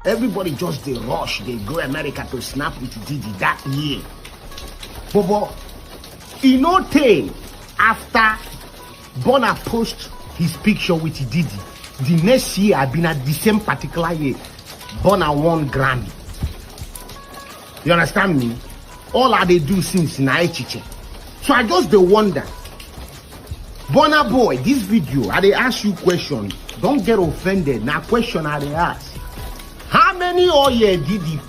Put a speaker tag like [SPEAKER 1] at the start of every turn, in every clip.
[SPEAKER 1] Everybody just they rush, they go America to snap with Diddy that year. But in no time after Burna post his picture with Diddy, the next year I been at the same particular year, Burna won Grammy. You understand me? All I they do since na echiche. So I just dey wonder, Burna Boy, this video I dey ask you question. Don't get offended. Now question I dey ask. How many oil did he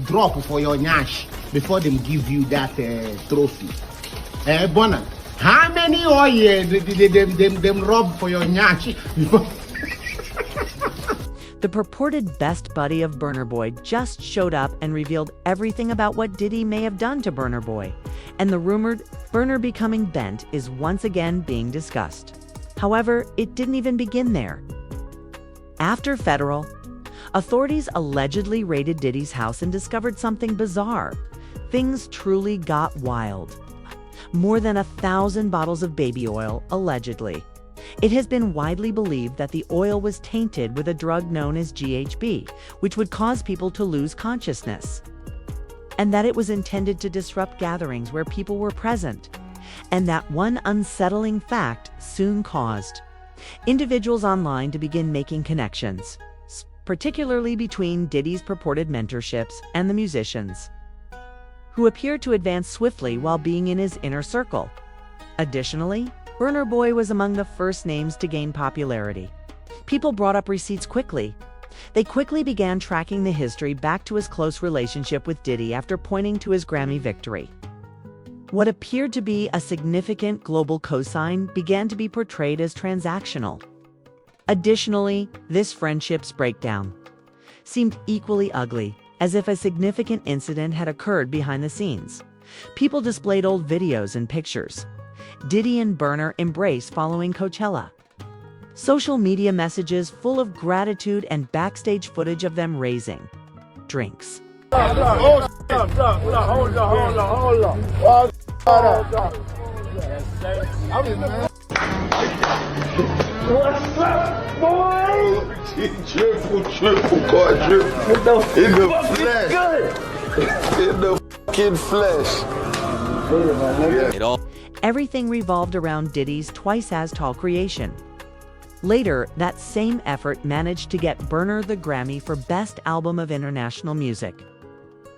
[SPEAKER 1] drop for your nyash before them give you that trophy? Burna, how many oil did them rob for your nyash before?
[SPEAKER 2] The purported best buddy of Burna Boy just showed up and revealed everything about what Diddy may have done to Burna Boy, and the rumored Burna becoming bent is once again being discussed. However, it didn't even begin there. After federal, authorities allegedly raided Diddy's house and discovered something bizarre. Things truly got wild. More than 1,000 bottles of baby oil, allegedly. It has been widely believed that the oil was tainted with a drug known as GHB, which would cause people to lose consciousness, and that it was intended to disrupt gatherings where people were present. And that one unsettling fact soon caused individuals online to begin making connections, particularly between Diddy's purported mentorships and the musicians, who appeared to advance swiftly while being in his inner circle. Additionally, Burna Boy was among the first names to gain popularity. People brought up receipts quickly. They quickly began tracking the history back to his close relationship with Diddy after pointing to his Grammy victory. What appeared to be a significant global cosign began to be portrayed as transactional. Additionally, this friendship's breakdown seemed equally ugly, as if a significant incident had occurred behind the scenes. People displayed old videos and pictures. Diddy and Burna embrace following Coachella. Social media messages full of gratitude and backstage footage of them raising drinks.
[SPEAKER 3] Hold on. What's up, boy?
[SPEAKER 4] Triple, quadruple. In the flesh. In the fucking flesh.
[SPEAKER 3] Yeah.
[SPEAKER 2] Everything revolved around Diddy's twice-as-tall creation. Later, that same effort managed to get Burna the Grammy for Best Album of International Music.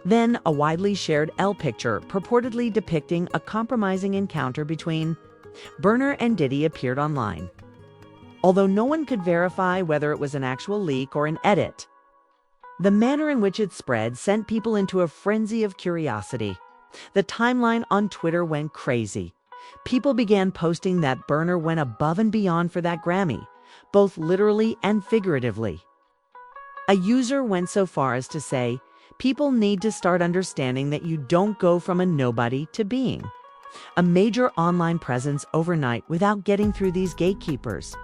[SPEAKER 2] Then, a widely shared Elle picture purportedly depicting a compromising encounter between Burna and Diddy appeared online, although no one could verify whether it was an actual leak or an edit. The manner in which it spread sent people into a frenzy of curiosity. The timeline on Twitter went crazy. People began posting that Burna went above and beyond for that Grammy, both literally and figuratively. A user went so far as to say, people need to start understanding that you don't go from a nobody to being a major online presence overnight without getting through these gatekeepers.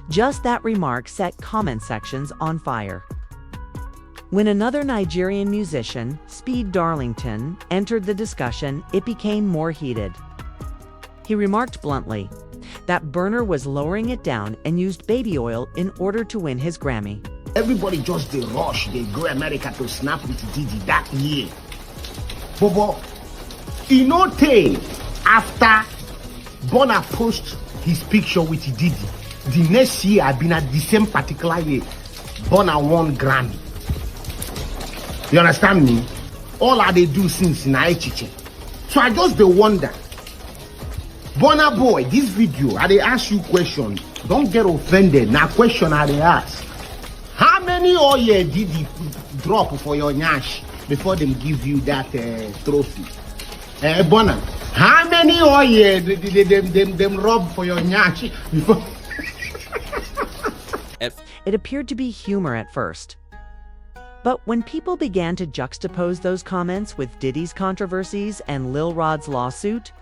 [SPEAKER 2] Just that remark set comment sections on fire. When another Nigerian musician, Speed Darlington, entered the discussion, it became more heated. He remarked bluntly that Burna was lowering it down and used baby oil in order to win his Grammy.
[SPEAKER 1] Everybody just they rush, they go America to snap with Diddy that year. But in no time after Burna post his picture with Diddy, the next year I been at the same particular year, Burna won Grammy. You understand me? All I they do since na echiche. So I just dey wonder, Burna Boy, this video I dey ask you question. Don't get offended. Now question I dey ask. How many oil did he drop for your nyash before them give you that trophy? Burna, how many oil did them rob for your nyash before?
[SPEAKER 2] It appeared to be humor at first. But when people began to juxtapose those comments with Diddy's controversies and Lil Rod's lawsuit,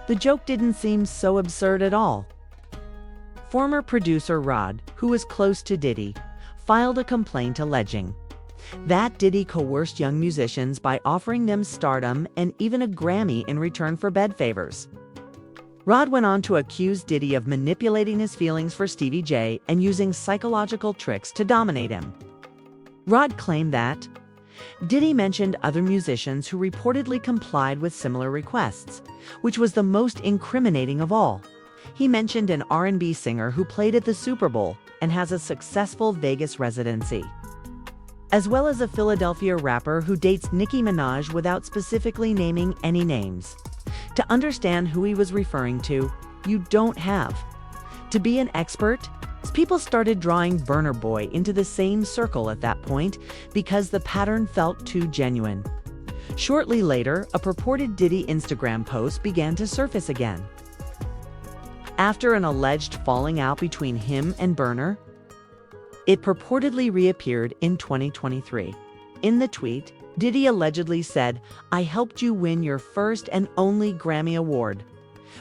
[SPEAKER 2] the joke didn't seem so absurd at all. Former producer Rod, who was close to Diddy, filed a complaint alleging that Diddy coerced young musicians by offering them stardom and even a Grammy in return for bed favors. Rod went on to accuse Diddy of manipulating his feelings for Stevie J and using psychological tricks to dominate him. Rod claimed that Diddy mentioned other musicians who reportedly complied with similar requests, which was the most incriminating of all. He mentioned an R&B singer who played at the Super Bowl and has a successful Vegas residency, as well as a Philadelphia rapper who dates Nicki Minaj without specifically naming any names. To understand who he was referring to, you don't have to be an expert. People started drawing Burna Boy into the same circle at that point because the pattern felt too genuine. Shortly later, a purported Diddy Instagram post began to surface again. After an alleged falling out between him and Burna, it purportedly reappeared in 2023. In the tweet, Diddy allegedly said, "I helped you win your first and only Grammy Award,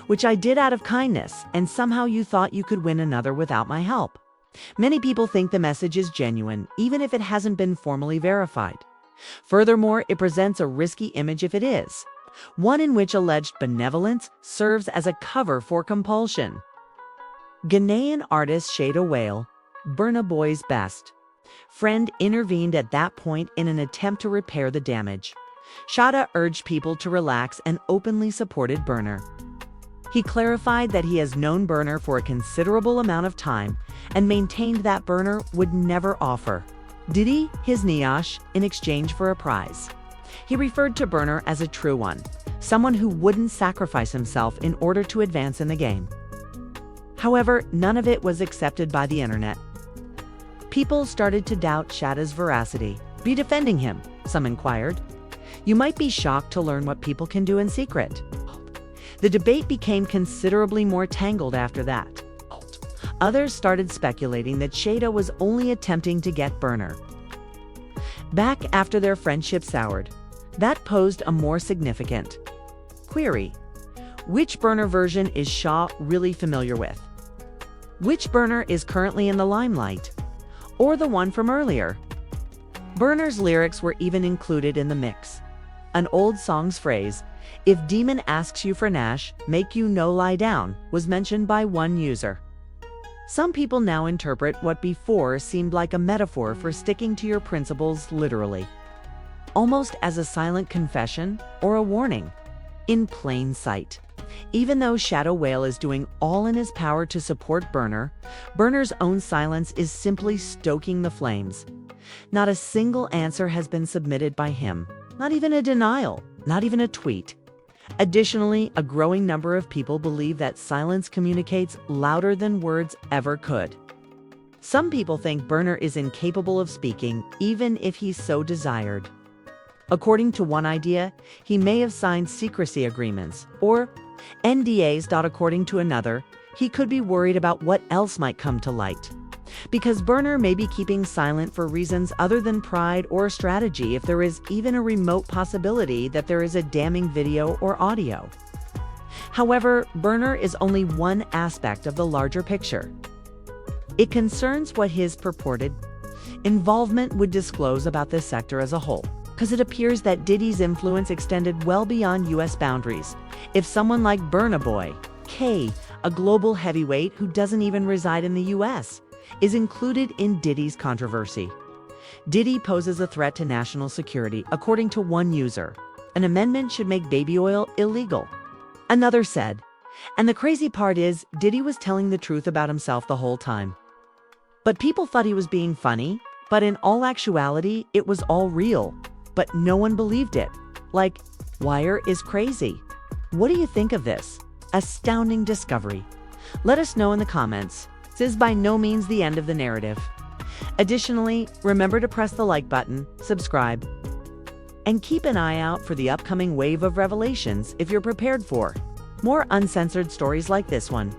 [SPEAKER 2] which I did out of kindness, and somehow you thought you could win another without my help." Many people think the message is genuine, even if it hasn't been formally verified. Furthermore, it presents a risky image if it is, one in which alleged benevolence serves as a cover for compulsion. Ghanaian artist Shada Wale, Burna Boy's best friend, intervened at that point in an attempt to repair the damage. Shada urged people to relax and openly supported Burna. He clarified that he has known Burna for a considerable amount of time and maintained that Burna would never offer Diddy his nyash in exchange for a prize. He referred to Burna as a true one, someone who wouldn't sacrifice himself in order to advance in the game. However, none of it was accepted by the internet. People started to doubt Shada's veracity. "Be defending him?" some inquired. "You might be shocked to learn what people can do in secret." The debate became considerably more tangled after that. Others started speculating that Shada was only attempting to get Burna back after their friendship soured. That posed a more significant query. Which Burna version is Shaw really familiar with? Which Burna is currently in the limelight? Or the one from earlier? Burna's lyrics were even included in the mix. An old song's phrase, "If demon asks you for Nash, make you no lie down," was mentioned by one user. Some people now interpret what before seemed like a metaphor for sticking to your principles literally, almost as a silent confession or a warning. In plain sight. Even though Shada Wale is doing all in his power to support Burna's own silence is simply stoking the flames. Not a single answer has been submitted by him, not even a denial, not even a tweet. Additionally, a growing number of people believe that silence communicates louder than words ever could. Some people think Burna is incapable of speaking, even if he so desired. According to one idea, he may have signed secrecy agreements, or NDAs. According to another, he could be worried about what else might come to light. Because Burna may be keeping silent for reasons other than pride or strategy if there is even a remote possibility that there is a damning video or audio. However, Burna is only one aspect of the larger picture. It concerns what his purported involvement would disclose about this sector as a whole, because it appears that Diddy's influence extended well beyond US boundaries. If someone like Burna Boy, a global heavyweight who doesn't even reside in the US, is included in Diddy's controversy, Diddy poses a threat to national security, according to one user. An amendment should make baby oil illegal, another said. And the crazy part is, Diddy was telling the truth about himself the whole time. But people thought he was being funny, but in all actuality, it was all real. But no one believed it. Like, Wire is crazy. What do you think of this astounding discovery? Let us know in the comments. This is by no means the end of the narrative. Additionally, remember to press the like button, subscribe, and keep an eye out for the upcoming wave of revelations if you're prepared for more uncensored stories like this one.